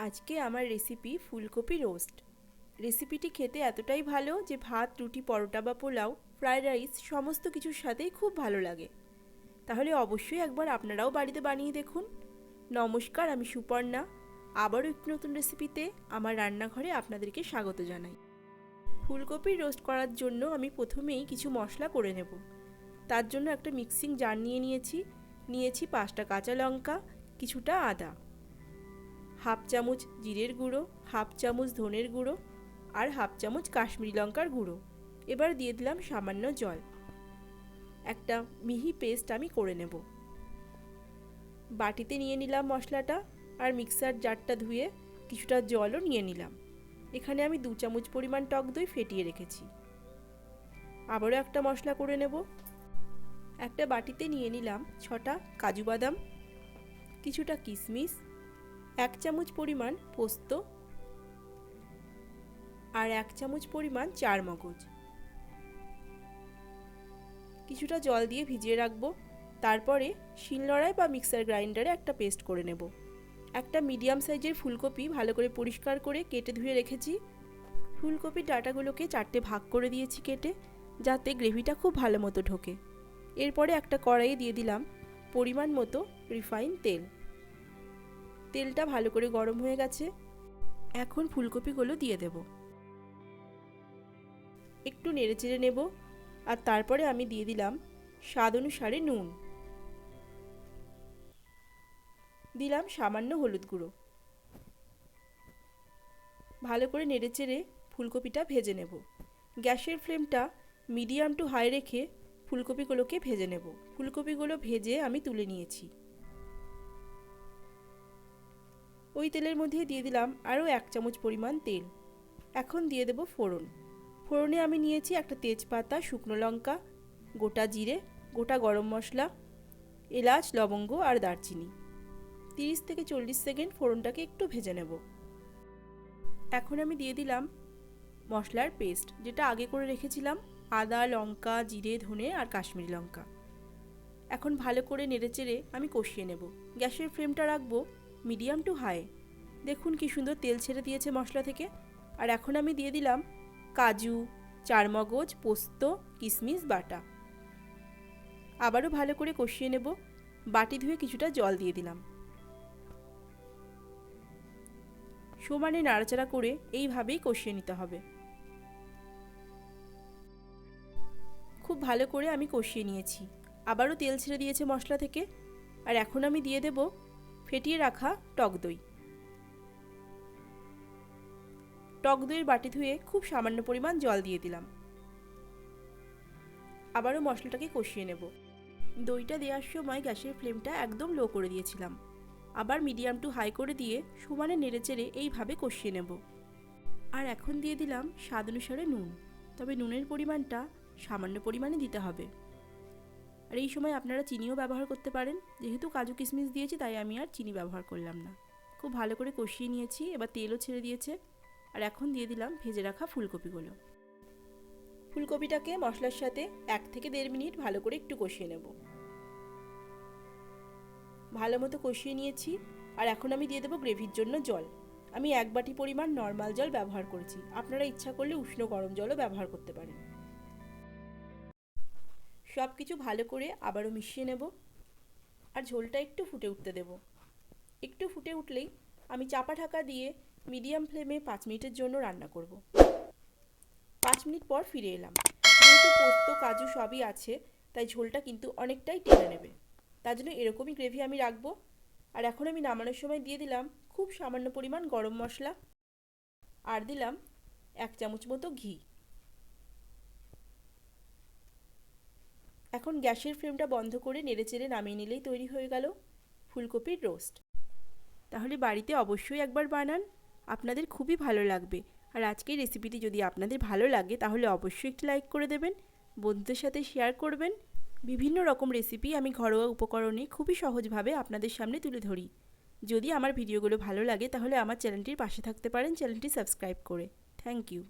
আজকে আমার রেসিপি ফুলকপি রোস্ট। রেসিপিটি খেতে এতটাই ভালো যে ভাত, রুটি, পরোটা বা পোলাও, ফ্রায়েড রাইস সমস্ত কিছুর সাথেই খুব ভালো লাগে। তাহলে অবশ্যই একবার আপনারাও বাড়িতে বানিয়ে দেখুন। নমস্কার, আমি সুপর্ণা। আবারও একটি নতুন রেসিপিতে আমার রান্নাঘরে আপনাদেরকে স্বাগত জানাই। ফুলকপির রোস্ট করার জন্য আমি প্রথমেই কিছু মশলা করে নেব। তার জন্য একটা মিক্সিং জার নিয়েছি 5টা কাঁচা লঙ্কা, কিছুটা আদা, হাফ চামচ জিরের গুঁড়ো, হাফ চামচ ধনের গুঁড়ো আর হাফ চামচ কাশ্মীরি লঙ্কার গুঁড়ো। এবার দিয়ে দিলাম সামান্য জল। একটা মিহি পেস্ট আমি করে নেব। বাটিতে নিয়ে নিলাম মশলাটা আর মিক্সার জারটা ধুয়ে কিছুটা জলও নিয়ে নিলাম। এখানে আমি 2 চামচ পরিমাণ টক দই ফেটিয়ে রেখেছি। আবারও একটা মশলা করে নেব। একটা বাটিতে নিয়ে নিলাম 6টা কাজু বাদাম, কিছুটা কিশমিশ, 1 চামচ পরিমাণ পোস্ত আর 1 চামচ পরিমাণ চারমগজ। কিছুটা জল দিয়ে ভিজিয়ে রাখবো। তারপরে শিলনোড়ায় বা মিক্সার গ্রাইন্ডারে একটা পেস্ট করে নেব। একটা মিডিয়াম সাইজের ফুলকপি ভালো করে পরিষ্কার করে কেটে ধুয়ে রেখেছি। ফুলকপির ডাঁটাগুলোকে 4টে ভাগ করে দিয়েছি কেটে, যাতে গ্রেভিটা খুব ভালো মতো ঢোকে। এরপরে একটা কড়াইয়ে দিয়ে দিলাম পরিমাণ মতো রিফাইন তেল। তেলটা ভালো করে গরম হয়ে গেছে। এখন ফুলকপিগুলো দিয়ে দেব। একটু নেড়েচেড়ে নেব আর তারপরে আমি দিয়ে দিলাম স্বাদ অনুসারে নুন, দিলাম সামান্য হলুদ গুঁড়ো। ভালো করে নেড়েচেড়ে ফুলকপিটা ভেজে নেব। গ্যাসের ফ্লেমটা মিডিয়াম টু হাই রেখে ফুলকপিগুলোকে ভেজে নেব। ফুলকপিগুলো ভেজে আমি তুলে নিয়েছি। ওই তেলের মধ্যে দিয়ে দিলাম আরও 1 চামচ পরিমাণ তেল। এখন দিয়ে দেব ফোড়ন। ফোড়নে আমি নিয়েছি একটা তেজপাতা, শুকনো লঙ্কা, গোটা জিরে, গোটা গরম মশলা, এলাচ, লবঙ্গ আর দারচিনি। 30 থেকে 40 সেকেন্ড ফোড়নটাকে একটু ভেজে নেব। এখন আমি দিয়ে দিলাম মশলার পেস্ট, যেটা আগে করে রেখেছিলাম, আদা, লঙ্কা, জিরে, ধনে আর কাশ্মীরি লঙ্কা। এখন ভালো করে নেড়েচেড়ে আমি কষিয়ে নেব। গ্যাসের ফ্লেমটা রাখবো মিডিয়াম টু হাই। দেখুন কি সুন্দর তেল ছেড়ে দিয়েছে মশলা থেকে। আর এখন আমি দিয়ে দিলাম কাজু, চারমগজ, পোস্ত, কিশমিশ বাটা। আবারও ভালো করে কষিয়ে নেব। বাটি ধুয়ে কিছুটা জল দিয়ে দিলাম। সমানে নাড়াচাড়া করে এইভাবেই কষিয়ে নিতে হবে। খুব ভালো করে আমি কষিয়ে নিয়েছি। আবারও তেল ছেড়ে দিয়েছে মশলা থেকে। আর এখন আমি দিয়ে দেব ফেটিয়ে রাখা টক দই। টক দইয়ের বাটি ধুয়ে খুব সামান্য পরিমাণ জল দিয়ে দিলাম। আবারও মশলাটাকে কষিয়ে নেব। দইটা দেওয়ার সময় গ্যাসের ফ্লেমটা একদম লো করে দিয়েছিলাম। আবার মিডিয়াম টু হাই করে দিয়ে সমানে নেড়েচেড়ে এইভাবে কষিয়ে নেব। আর এখন দিয়ে দিলাম স্বাদ অনুসারে নুন। তবে নুনের পরিমাণটা সামান্য পরিমাণে দিতে হবে। আর এই সময় আপনারা চিনিও ব্যবহার করতে পারেন। যেহেতু কাজু কিশমিশ দিয়েছি তাই আমি আর চিনি ব্যবহার করলাম না। খুব ভালো করে কষিয়ে নিয়েছি। এবার তেলও ছেড়ে দিয়েছে। আর এখন দিয়ে দিলাম ভেজে রাখা ফুলকপিগুলো। ফুলকপিটাকে মশলার সাথে 1 থেকে 1.5 মিনিট ভালো করে একটু কষিয়ে নেব। ভালো মতো কষিয়ে নিয়েছি। আর এখন আমি দিয়ে দেবো গ্রেভির জন্য জল। আমি 1 বাটি পরিমাণ নর্মাল জল ব্যবহার করেছি। আপনারা ইচ্ছা করলে উষ্ণ গরম জলও ব্যবহার করতে পারেন। সব কিছু ভালো করে আবারও মিশিয়ে নেব। আর ঝোলটা একটু ফুটে উঠতে দেব। একটু ফুটে উঠলেই আমি চাপা ঢাকা দিয়ে মিডিয়াম ফ্লেমে 5 মিনিটের জন্য রান্না করব। 5 মিনিট পর ফিরে এলাম। যেহেতু পোস্ত, কাজু সবই আছে, তাই ঝোলটা কিন্তু অনেকটাই টেনে নেবে। তার জন্য এরকমই গ্রেভি আমি রাখবো। আর এখন আমি নামানোর সময় দিয়ে দিলাম খুব সামান্য পরিমাণ গরম মশলা আর দিলাম 1 চামচ মতো ঘি। এখন গ্যাসের ফ্লেমটা বন্ধ করে নেড়েচেড়ে নামিয়ে নিলেই তৈরি হয়ে গেল ফুলকপির রোস্ট। তাহলে বাড়িতে অবশ্যই একবার বানান, আপনাদের খুবই ভালো লাগবে। আর আজকের রেসিপিটি যদি আপনাদের ভালো লাগে তাহলে অবশ্যই একটি লাইক করে দেবেন, বন্ধুদের সাথে শেয়ার করবেন। বিভিন্ন রকম রেসিপি আমি ঘরোয়া উপকরণে খুবই সহজভাবে আপনাদের সামনে তুলে ধরি। যদি আমার ভিডিওগুলো ভালো লাগে তাহলে আমার চ্যানেলটির পাশে থাকতে পারেন, চ্যানেলটি সাবস্ক্রাইব করে। Thank you.